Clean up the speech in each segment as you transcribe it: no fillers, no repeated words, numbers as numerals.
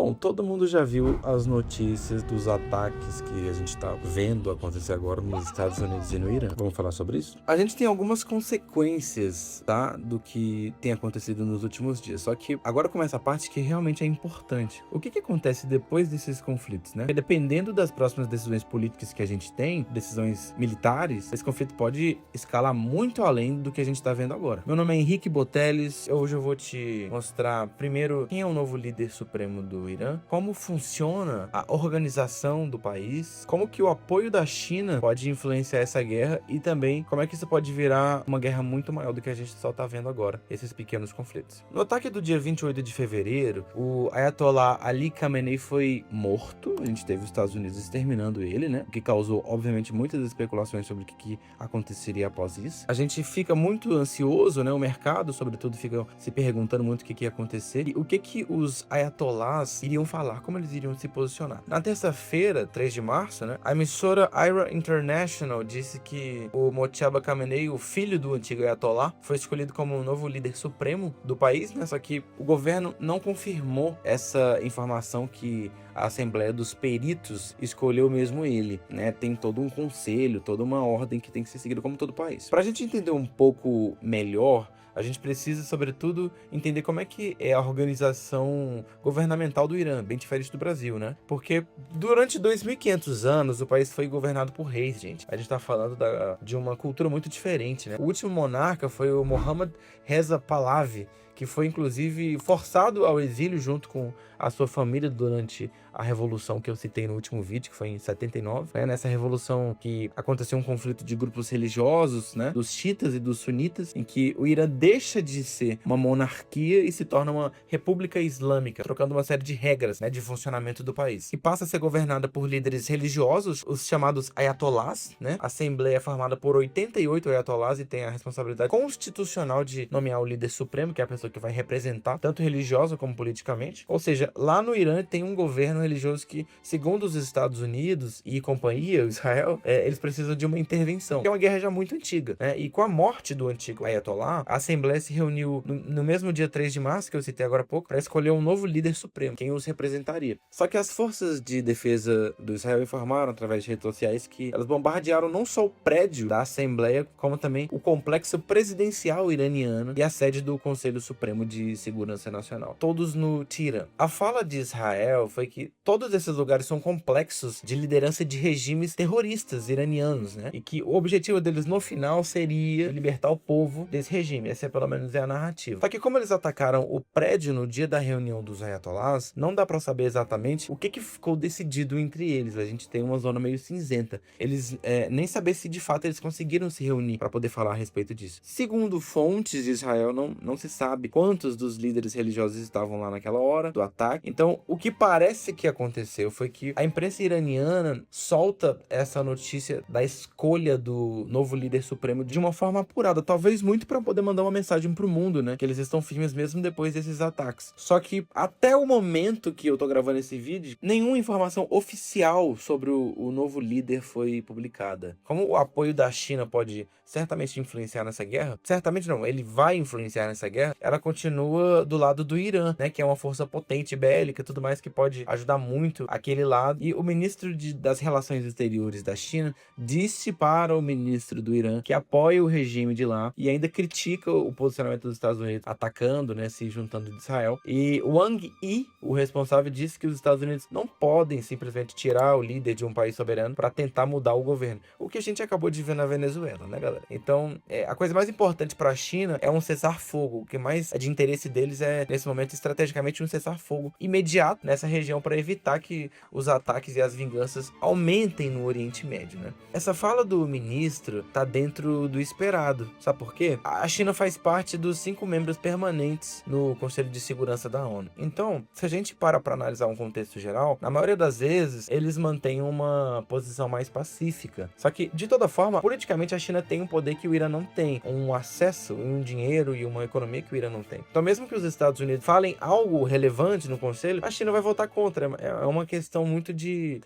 Bom, todo mundo já viu as notícias dos ataques que a gente tá vendo acontecer agora nos Estados Unidos e no Irã. Vamos falar sobre isso? A gente tem algumas consequências, tá? Do que tem acontecido nos últimos dias. Só que agora começa a parte que realmente é importante. O que acontece depois desses conflitos, né? Porque dependendo das próximas decisões políticas que a gente tem, decisões militares, esse conflito pode escalar muito além do que a gente tá vendo agora. Meu nome é Henrique Boteles. Hoje eu vou te mostrar primeiro quem é o novo líder supremo do Irã, como funciona a organização do país, como que o apoio da China pode influenciar essa guerra e também como é que isso pode virar uma guerra muito maior do que a gente só tá vendo agora, esses pequenos conflitos. No ataque do dia 28 de fevereiro, o Ayatollah Ali Khamenei foi morto. A gente teve os Estados Unidos exterminando ele, né? O que causou, obviamente, muitas especulações sobre o que aconteceria após isso. A gente fica muito ansioso, né? O mercado, sobretudo, fica se perguntando muito o que ia acontecer e o que os ayatollahs iriam falar, como eles iriam se posicionar. Na terça-feira, 3 de março, né, a emissora IRA International disse que o Mojtaba Khamenei, o filho do antigo ayatollah, foi escolhido como o novo líder supremo do país, né? Só que o governo não confirmou essa informação que a Assembleia dos Peritos escolheu mesmo ele, né? Tem todo um conselho, toda uma ordem que tem que ser seguida como todo país. Pra gente entender um pouco melhor, a gente precisa, sobretudo, entender como é que é a organização governamental do Irã, bem diferente do Brasil, né? Porque durante 2.500 anos o país foi governado por reis, gente. A gente tá falando de uma cultura muito diferente, né? O último monarca foi o Mohammad Reza Pahlavi, que foi inclusive forçado ao exílio junto com a sua família durante a revolução que eu citei no último vídeo, que foi em 79, né? Nessa revolução que aconteceu um conflito de grupos religiosos, né? Dos xiitas e dos sunitas, em que o Irã deixa de ser uma monarquia e se torna uma república islâmica, trocando uma série de regras, né? De funcionamento do país. E passa a ser governada por líderes religiosos, os chamados ayatollahs, né? A Assembleia é formada por 88 ayatollahs e tem a responsabilidade constitucional de nomear o líder supremo, que é a pessoa que vai representar, tanto religiosa como politicamente. Ou seja, lá no Irã tem um governo religioso que, segundo os Estados Unidos e companhia, Israel, eles precisam de uma intervenção. É uma guerra já muito antiga, né? E com a morte do antigo Ayatollah, a Assembleia se reuniu no mesmo dia 3 de março, que eu citei agora há pouco, para escolher um novo líder supremo, quem os representaria. Só que as forças de defesa do Israel informaram, através de redes sociais, que elas bombardearam não só o prédio da Assembleia, como também o complexo presidencial iraniano e a sede do Conselho Supremo de Segurança Nacional, todos no Teherã. A fala de Israel foi que todos esses lugares são complexos de liderança de regimes terroristas iranianos, né? E que o objetivo deles no final seria libertar o povo desse regime. Essa pelo menos é a narrativa. Só que como eles atacaram o prédio no dia da reunião dos ayatollahs, não dá pra saber exatamente o que ficou decidido entre eles. A gente tem uma zona meio cinzenta. Eles nem saber se de fato eles conseguiram se reunir para poder falar a respeito disso. Segundo fontes de Israel, não se sabe quantos dos líderes religiosos estavam lá naquela hora do ataque. Então, o que parece que aconteceu foi que a imprensa iraniana solta essa notícia da escolha do novo líder supremo de uma forma apurada, talvez muito para poder mandar uma mensagem pro mundo, né, que eles estão firmes mesmo depois desses ataques. Só que até o momento que eu tô gravando esse vídeo, nenhuma informação oficial sobre o novo líder foi publicada. Como o apoio da China pode certamente influenciar nessa guerra, certamente não, ele vai influenciar nessa guerra, ela continua do lado do Irã, né, que é uma força potente, bélica, tudo mais, que pode ajudar muito aquele lado. E o ministro das Relações Exteriores da China disse para o ministro do Irã que apoia o regime de lá e ainda critica o posicionamento dos Estados Unidos atacando, né, se juntando de Israel. E Wang Yi, o responsável, disse que os Estados Unidos não podem simplesmente tirar o líder de um país soberano para tentar mudar o governo. O que a gente acabou de ver na Venezuela, né, galera? Então, a coisa mais importante para a China é um cessar-fogo. O que mais é de interesse deles é, nesse momento, estrategicamente, um cessar-fogo imediato nessa região para evitar que os ataques e as vinganças aumentem no Oriente Médio, né? Essa fala do ministro tá dentro do esperado. Sabe por quê? A China faz parte dos 5 membros permanentes no Conselho de Segurança da ONU. Então, se a gente para analisar um contexto geral, na maioria das vezes, eles mantêm uma posição mais pacífica. Só que, de toda forma, politicamente a China tem um poder que o Irã não tem. Um acesso, um dinheiro e uma economia que o Irã não tem. Então, mesmo que os Estados Unidos falem algo relevante no Conselho, a China vai votar contra. É uma questão muito de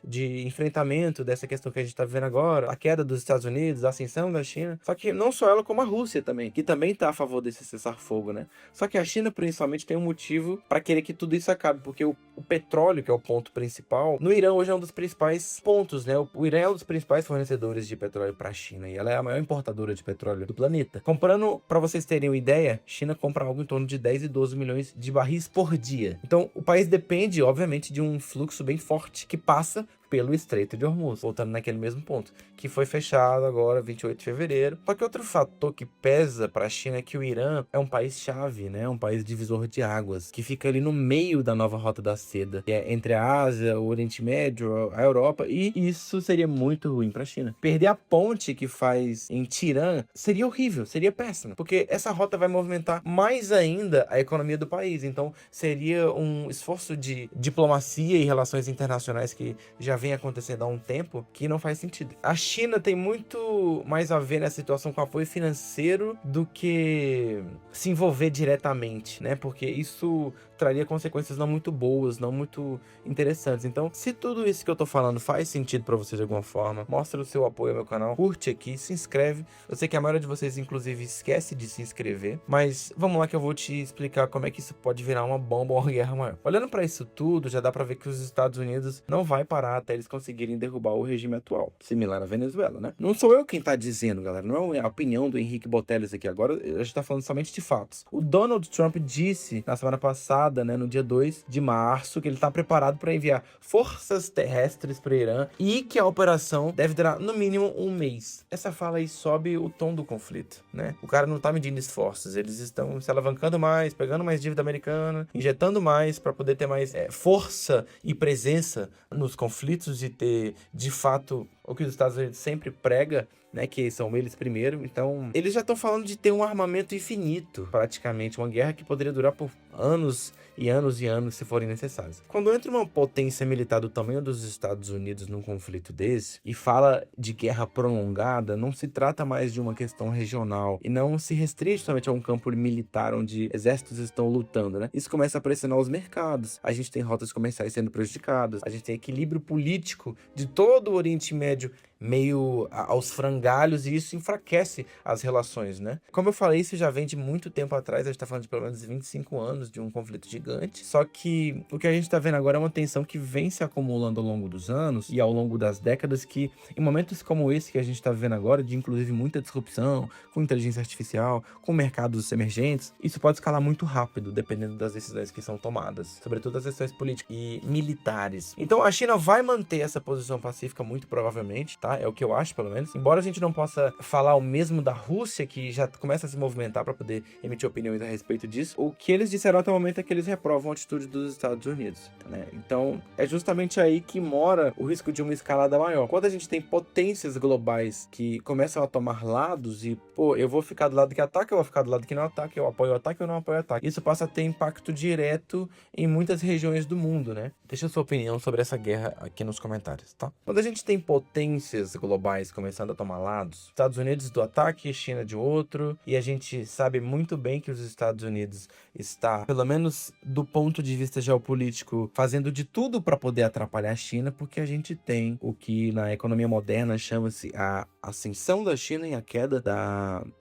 enfrentamento dessa questão que a gente tá vivendo agora, a queda dos Estados Unidos, a ascensão da China. Só que não só ela, como a Rússia também, que também tá a favor desse cessar-fogo, né? Só que a China, principalmente, tem um motivo para querer que tudo isso acabe, porque o petróleo, que é o ponto principal, no Irã hoje é um dos principais pontos, né? O Irã é um dos principais fornecedores de petróleo para a China e ela é a maior importadora de petróleo do planeta. Comprando, para vocês terem uma ideia, China compra algo em torno de 10 e 12 milhões de barris por dia. Então, o país depende, obviamente, de um fluxo bem forte que passa pelo Estreito de Hormuz, voltando naquele mesmo ponto, que foi fechado agora, 28 de fevereiro. Só que outro fator que pesa para a China é que o Irã é um país-chave, né? Um país divisor de águas, que fica ali no meio da nova Rota da Seda, que é entre a Ásia, o Oriente Médio, a Europa, e isso seria muito ruim para a China. Perder a ponte que faz em Tirã seria horrível, seria péssimo, porque essa rota vai movimentar mais ainda a economia do país. Então, seria um esforço de diplomacia e relações internacionais que já vem acontecendo há um tempo, que não faz sentido. A China tem muito mais a ver nessa situação com apoio financeiro do que se envolver diretamente, né? Porque isso traria consequências não muito boas, não muito interessantes. Então, se tudo isso que eu tô falando faz sentido pra vocês de alguma forma, mostra o seu apoio ao meu canal, curte aqui, se inscreve. Eu sei que a maioria de vocês, inclusive, esquece de se inscrever, mas vamos lá que eu vou te explicar como é que isso pode virar uma bomba ou uma guerra maior. Olhando pra isso tudo, já dá pra ver que os Estados Unidos não vai parar até eles conseguirem derrubar o regime atual, similar à Venezuela, né? Não sou eu quem tá dizendo, galera, não é a opinião do Henrique Botelhos aqui agora, a gente tá falando somente de fatos. O Donald Trump disse na semana passada, né, no dia 2 de março, que ele tá preparado para enviar forças terrestres para o Irã e que a operação deve durar no mínimo um mês. Essa fala aí sobe o tom do conflito, né? O cara não tá medindo esforços, eles estão se alavancando mais, pegando mais dívida americana, injetando mais para poder ter mais força e presença nos conflitos e ter, de fato, o que os Estados Unidos sempre prega, né, que são eles primeiro. Então, eles já estão falando de ter um armamento infinito, praticamente, uma guerra que poderia durar por anos e anos e anos, se forem necessários. Quando entra uma potência militar do tamanho dos Estados Unidos num conflito desse, e fala de guerra prolongada, não se trata mais de uma questão regional, e não se restringe somente a um campo militar onde exércitos estão lutando, né? Isso começa a pressionar os mercados, a gente tem rotas comerciais sendo prejudicadas, a gente tem equilíbrio político de todo o Oriente Médio meio aos frangalhos, e isso enfraquece as relações, né? Como eu falei, isso já vem de muito tempo atrás, a gente tá falando de pelo menos 25 anos de um conflito gigante, só que o que a gente tá vendo agora é uma tensão que vem se acumulando ao longo dos anos e ao longo das décadas, que em momentos como esse que a gente tá vivendo agora, de inclusive muita disrupção, com inteligência artificial, com mercados emergentes, isso pode escalar muito rápido, dependendo das decisões que são tomadas, sobretudo as decisões políticas e militares. Então a China vai manter essa posição pacífica muito provavelmente, tá? É o que eu acho, pelo menos. Embora a gente não possa falar o mesmo da Rússia, que já começa a se movimentar para poder emitir opiniões a respeito disso, o que eles disseram até o momento é que eles reprovam a atitude dos Estados Unidos, né? Então, é justamente aí que mora o risco de uma escalada maior. Quando a gente tem potências globais que começam a tomar lados e, pô, eu vou ficar do lado que ataca, eu vou ficar do lado que não ataca, eu apoio o ataque, eu não apoio o ataque. Isso passa a ter impacto direto em muitas regiões do mundo, né? Deixa a sua opinião sobre essa guerra aqui nos comentários, tá? Quando a gente tem potências globais começando a tomar lados, Estados Unidos do ataque, China de outro, e a gente sabe muito bem que os Estados Unidos está, pelo menos do ponto de vista geopolítico, fazendo de tudo para poder atrapalhar a China, porque a gente tem o que na economia moderna chama-se a ascensão da China e a queda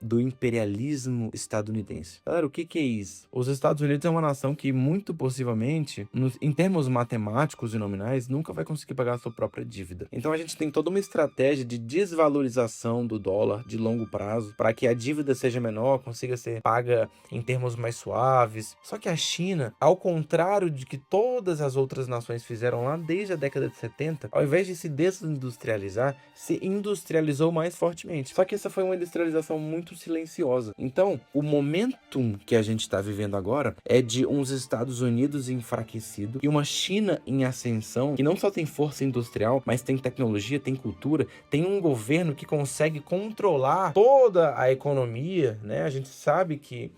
do imperialismo estadunidense. Galera, o que é isso? Os Estados Unidos é uma nação que muito possivelmente, em termos matemáticos e nominais, nunca vai conseguir pagar a sua própria dívida. Então a gente tem toda uma estratégia de desvalorização do dólar de longo prazo para que a dívida seja menor, consiga ser paga em termos mais suaves. Só que a China, ao contrário de que todas as outras nações fizeram lá desde a década de 70, ao invés de se desindustrializar, se industrializou mais fortemente. Só que essa foi uma industrialização muito silenciosa. Então, o momentum que a gente está vivendo agora é de uns Estados Unidos enfraquecidos e uma China em ascensão, que não só tem força industrial, mas tem tecnologia, tem cultura, tem um governo que consegue controlar toda a economia, né? A gente sabe que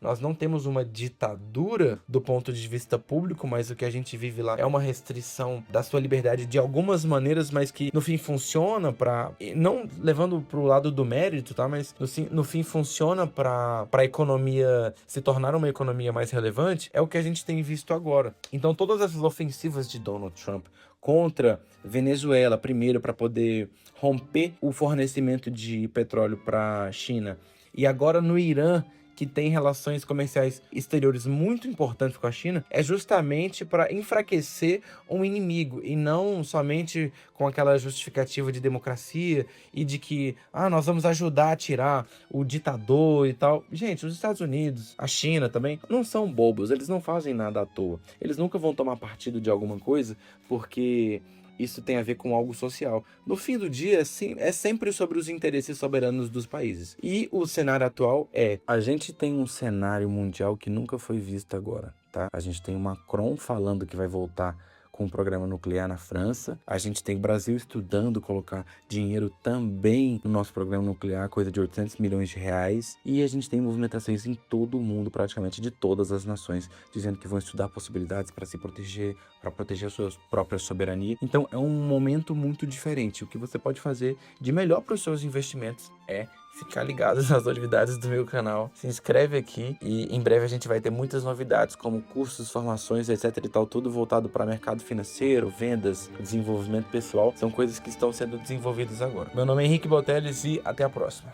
Nós não temos uma ditadura do ponto de vista público, mas o que a gente vive lá é uma restrição da sua liberdade de algumas maneiras, mas que no fim funciona para, não levando para o lado do mérito, tá? Mas no fim funciona para a economia se tornar uma economia mais relevante, é o que a gente tem visto agora. Então todas essas ofensivas de Donald Trump contra Venezuela, primeiro para poder romper o fornecimento de petróleo para a China, e agora no Irã, que tem relações comerciais exteriores muito importantes com a China, é justamente para enfraquecer um inimigo e não somente com aquela justificativa de democracia e de que nós vamos ajudar a tirar o ditador e tal. Gente, os Estados Unidos, a China também, não são bobos, eles não fazem nada à toa. Eles nunca vão tomar partido de alguma coisa porque isso tem a ver com algo social. No fim do dia, é sempre sobre os interesses soberanos dos países. E o cenário atual a gente tem um cenário mundial que nunca foi visto agora, tá? A gente tem o Macron falando que vai voltar com um programa nuclear na França. A gente tem o Brasil estudando colocar dinheiro também no nosso programa nuclear, coisa de 800 milhões de reais. E a gente tem movimentações em todo o mundo, praticamente de todas as nações, dizendo que vão estudar possibilidades para se proteger, para proteger a sua própria soberania. Então é um momento muito diferente. O que você pode fazer de melhor para os seus investimentos é ficar ligado nas novidades do meu canal. Se inscreve aqui e em breve a gente vai ter muitas novidades, como cursos, formações, etc e tal, tudo voltado para mercado financeiro, vendas, desenvolvimento pessoal. São coisas que estão sendo desenvolvidas agora. Meu nome é Henrique Boteles e até a próxima.